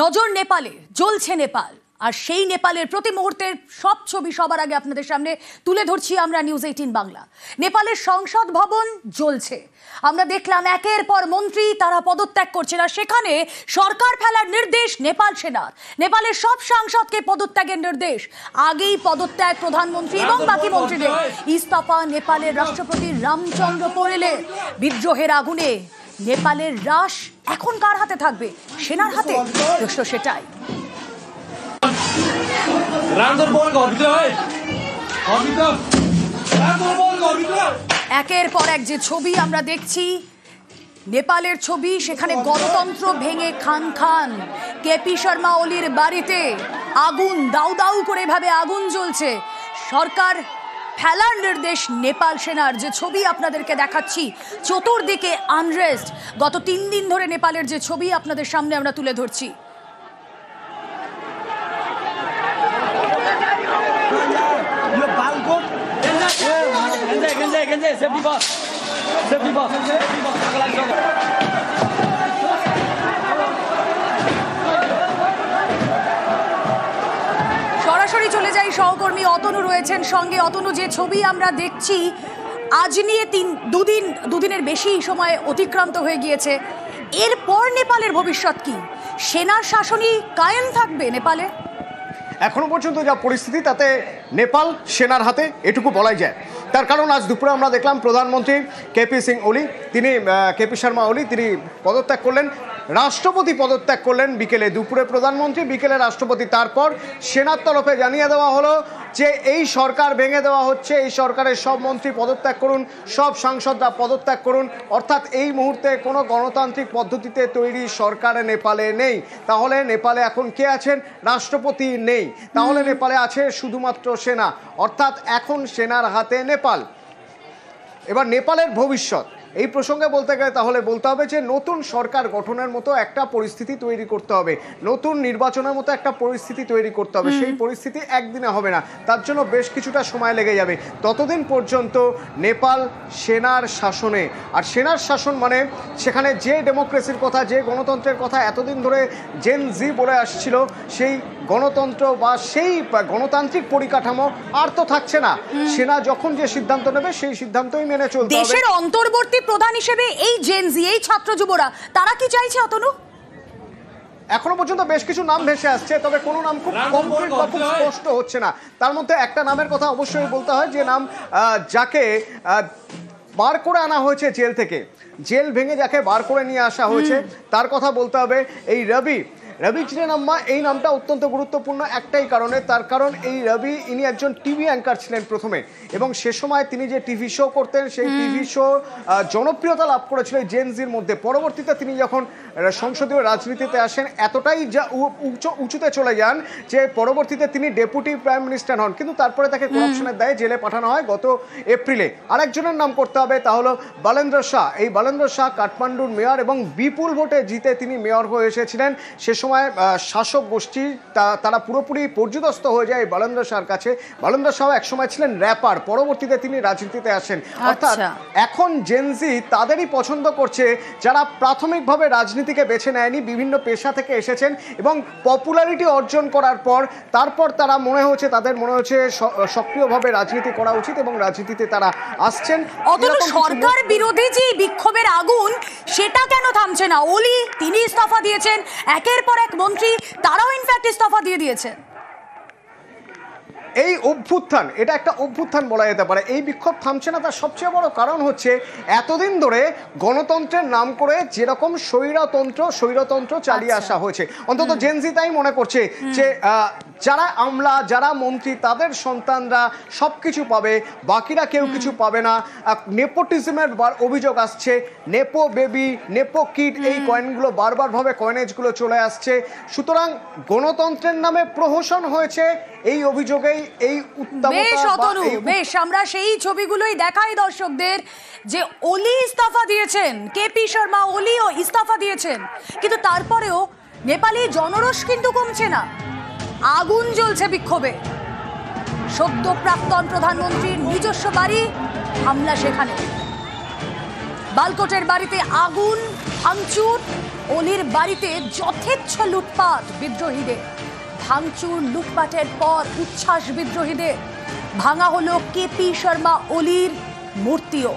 নজর নেপালে, জ্বলছে নেপাল। আর সেই নেপালের প্রতি মুহূর্তের সব ছবি সবার আগে আপনাদের সামনে তুলে ধরছি আমরা নিউজ 18 বাংলা। নেপালের সংসদ ভবন জ্বলছে। আমরা দেখলাম একের পর মন্ত্রী তারা পদত্যাগ করছে না, সেখানে সরকার ফেলার নির্দেশ নেপাল সেনার। নেপালের সব সাংসদকে পদত্যাগের নির্দেশ। আগেই পদত্যাগ প্রধানমন্ত্রী এবং বাকি মন্ত্রীদের। ইস্তফা নেপালের রাষ্ট্রপতি রামচন্দ্র পোরেলের। বিদ্রোহের আগুনে নেপালের রাশ এখন কার হাতে থাকবে? সেনার হাতে? প্রশ্ন সেটাই। একের পর এক যে ছবি আমরা দেখছি, নেপালের ছবি, সেখানে গণতন্ত্র ভেঙে খান খান। কেপি শর্মা ওলির বাড়িতে আগুন, দাউ দাউ করে এভাবে আগুন জ্বলছে। সরকার ফেলার নির্দেশ নেপাল সেনার। যে ছবি আপনাদেরকে দেখাচ্ছি, চতুর্দিকে আনরেস্ট। গত 3 দিন ধরে নেপালের যে ছবি আপনাদের সামনে আমরা তুলে ধরছি। সরাসরি চলে যাই, সহকর্মী অতনু রয়েছেন সঙ্গে। অতনু, যে ছবি আমরা দেখছি, আজ নিয়ে দুদিনের বেশি সময় অতিক্রান্ত হয়ে গিয়েছে। এরপর নেপালের ভবিষ্যৎ কি? সেনার শাসনই কায়েম থাকবে নেপালে? এখনো পর্যন্ত যা পরিস্থিতি, তাতে নেপাল সেনার হাতে, এটুকু বলাই যায়। তার কারণ আজ দুপুরে আমরা দেখলাম প্রধানমন্ত্রী কেপি শর্মা ওলি তিনি পদত্যাগ করলেন। রাষ্ট্রপতি পদত্যাগ করলেন বিকেলে। দুপুরে প্রধানমন্ত্রী, বিকেলে রাষ্ট্রপতি। তারপর সেনার তরফে জানিয়ে দেওয়া হলো যে এই সরকার ভেঙে দেওয়া হচ্ছে, এই সরকারের সব মন্ত্রী পদত্যাগ করুন, সব সাংসদরা পদত্যাগ করুন। অর্থাৎ এই মুহূর্তে কোনো গণতান্ত্রিক পদ্ধতিতে তৈরি সরকার নেপালে নেই। তাহলে নেপালে এখন কে আছেন? রাষ্ট্রপতি নেই। তাহলে নেপালে আছে শুধুমাত্র সেনা। অর্থাৎ এখন সেনার হাতে নেপাল। এবার নেপালের ভবিষ্যৎ এই প্রসঙ্গে বলতে গেলে তাহলে বলতে হবে যে নতুন সরকার গঠনের মতো একটা পরিস্থিতি তৈরি করতে হবে, নতুন নির্বাচনের মতো একটা পরিস্থিতি তৈরি করতে হবে। সেই পরিস্থিতি একদিনে হবে না, তার জন্য বেশ কিছুটা সময় লেগে যাবে। ততদিন পর্যন্ত নেপাল সেনার শাসনে। আর সেনার শাসন মানে সেখানে যে ডেমোক্রেসির কথা, যে গণতন্ত্রের কথা এতদিন ধরে জেন জি বলে আসছিল, সেই গণতন্ত্র বা সেই গণতান্ত্রিক পরিকাঠামো আর তো থাকছে না। সেনা যখন যে সিদ্ধান্ত নেবে সেই সিদ্ধান্তই মেনে চলতে হবে। দেশের অন্তর্বর্তী প্রধান হিসেবে এই জেন জি, এই ছাত্র যুবরা, তারা কি চাইছে অতনু? এখনো পর্যন্ত বেশ কিছু নাম ভেসে আসছে, তবে কোনো নাম খুব কমপ্লিট বা খুব স্পষ্ট হচ্ছে না। তার মধ্যে একটা নামের কথা অবশ্যই বলতে হয়, যে নাম যাকে বার করে আনা হয়েছে জেল থেকে, জেল ভেঙে যাকে বার করে নিয়ে আসা হয়েছে, তার কথা বলতে হবে। এই রবি চিনেনাম্মা, এই নামটা অত্যন্ত গুরুত্বপূর্ণ একটাই কারণে। তার কারণ এই রবি, ইনি একজন টিভি অ্যাঙ্কার ছিলেন প্রথমে, এবং সে সময় তিনি যে টিভি শো করতেন, সেই টিভি শো জনপ্রিয়তা লাভ করেছিল জেন জির মধ্যে। পরবর্তীতে তিনি যখন সংসদীয় রাজনীতিতে আসেন, এতটাই উঁচুতে চলে যান যে পরবর্তীতে তিনি ডেপুটি প্রাইম মিনিস্টার হন। কিন্তু তারপরে তাকে করাপশনের দায়ে জেলে পাঠানো হয় গত এপ্রিলে। আরেকজনের নাম করতে হবে, তা হলো বলেন্দ্র শাহ। এই বলেন্দ্র শাহ কাঠমান্ডুর মেয়র, এবং বিপুল ভোটে জিতে তিনি মেয়র হয়ে এসেছিলেন। সে সময় শাসক গোষ্ঠী তারা পুরোপুরি পর্যুদস্ত হয়ে যায় বলেন্দ্র শাহর কাছে। বলেন্দ্র শাহ একসময় ছিলেন র্যাপার, পরবর্তীতে তিনি রাজনীতিতে আসেন। অর্থাৎ এখন জেন জি তাদেরই পছন্দ করছে যারা প্রাথমিকভাবে রাজনীতিকে বেছে নেয়নি, বিভিন্ন পেশা থেকে এসেছেন, এবং পপুলারিটি অর্জন করার পর তারপর তারা তাদের মনে হচ্ছে সক্রিয়ভাবে রাজনীতি করা উচিত, এবং রাজনীতিতে তারা আসছেন। সরকার বিরোধী যে বিক্ষোভের আগুন, সেটা কেন থামছে না? ওলি তিনি ইস্তফা দিয়েছেন, একের পর এক মন্ত্রী তারাও ইনফ্যাক্ট ইস্তফা দিয়ে দিয়েছে। এই অভ্যুত্থান, এটা একটা অভ্যুত্থান বলা যেতে পারে। এই বিক্ষোভ থামছে না, তার সবচেয়ে বড় কারণ হচ্ছে এতদিন ধরে গণতন্ত্রের নাম করে যেরকম স্বৈরতন্ত্র চালিয়ে আসা হয়েছে। অন্তত জেন জি তাই মনে করছে যে যারা আমলা, যারা মন্ত্রী, তাদের সন্তানরা সবকিছু পাবে, বাকিরা কেউ কিছু পাবে না। নেপোটিজমের অভিযোগ আসছে, নেপো বেবি, নেপো কিড, এই কয়েনগুলো বারবারভাবে কয়েনেজগুলো চলে আসছে। সুতরাং গণতন্ত্রের নামে প্রহসন হয়েছে, এই অভিযোগেই এই বেশ আমরা সেই ছবিগুলোই দেখাই দর্শকদের, যে ওলি ইস্তফা দিয়েছেন, কেপি শর্মা ওলিও ইস্তফা দিয়েছেন, কিন্তু তারপরেও নেপালি জনরোষ কিন্তু কমছে না। আগুন জ্বলছে বিক্ষোভে। সদ্য প্রাক্তন প্রধানমন্ত্রীর নিজস্ব বাড়ি, হামলা সেখানে। বালকোটের বাড়িতে আগুন, ভাঙচুর, অলির বাড়িতে যথেচ্ছ লুটপাট বিদ্রোহীদের। ভাঙচুর লুটপাটের পর উচ্ছ্বাস বিদ্রোহীদের। ভাঙা হলো কেপি শর্মা অলির মূর্তিও।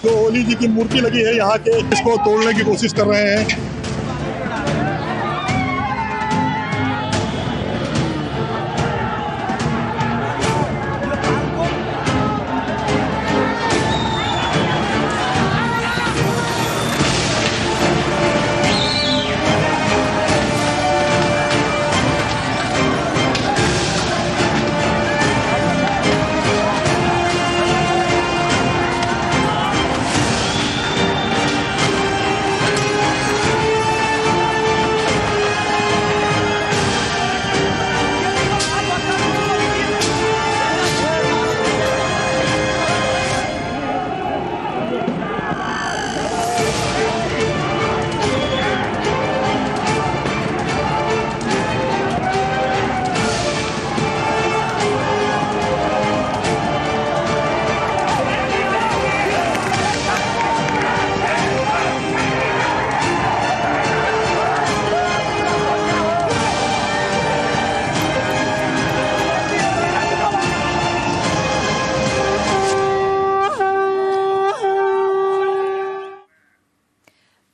जो ओली जी की मूर्ति लगी है यहाँ के, इसको तोड़ने की कोशिश कर रहे हैं।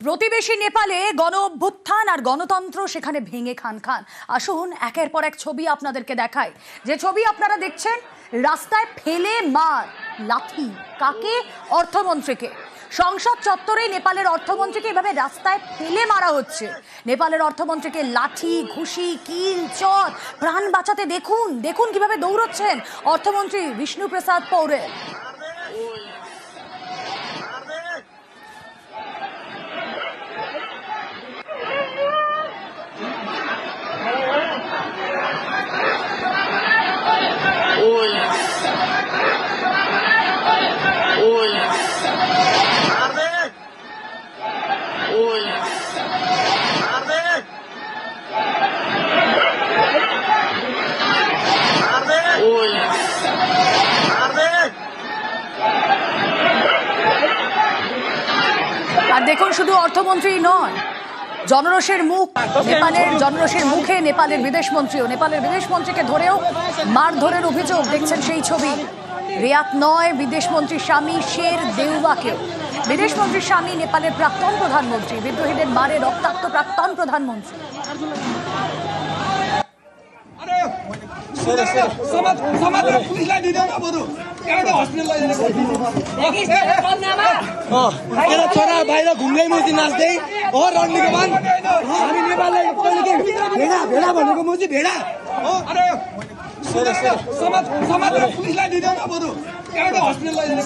প্রতিবেশী নেপালে গণ অভ্যুত্থান আর গণতন্ত্র সেখানে ভেঙে খান খান। আসুন একের পর এক ছবি আপনাদেরকে দেখাই। যে ছবি আপনারা দেখছেন, রাস্তায় ফেলে মার লাঠি কাকে? অর্থমন্ত্রীকে। সংসদ চত্বরে নেপালের অর্থমন্ত্রীকে এভাবে রাস্তায় ফেলে মারা হচ্ছে। নেপালের অর্থমন্ত্রীকে লাঠি, ঘুষি, কিল, চট, প্রাণ বাঁচাতে দেখুন দেখুন কিভাবে দৌড়চ্ছেন অর্থমন্ত্রী বিষ্ণু প্রসাদ পৌরেল। আর দেখুন, শুধু অর্থমন্ত্রী নয়, জনরোষের মুখ নেপালের, জনরোষের মুখে নেপালের বিদেশমন্ত্রীও। নেপালের বিদেশমন্ত্রীকে ধরেও মারধরের অভিযোগ। দেখছেন সেই ছবি। রিয়াত নয়, বিদেশমন্ত্রীর স্বামী শের দেউবাকেও। বিদেশমন্ত্রীর স্বামী নেপালের প্রাক্তন প্রধানমন্ত্রী, বিদ্রোহীদের মারে রক্তাক্ত প্রাক্তন প্রধানমন্ত্রী। मेरा छोरा बाहिर घुम्दै मुजी नाच्दै हो रणनीको मान हामी नेपाललाई भेडा भेडा भनेको म चाहिँ भेडा हो। अरे समाज पुलिसलाई दिँदैन बरु एउटा हस्पिटल लैजाने।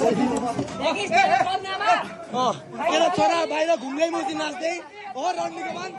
मेरा छोरा बाहिर घुम्दै मुजी नाच्दै हो रणनीको मान।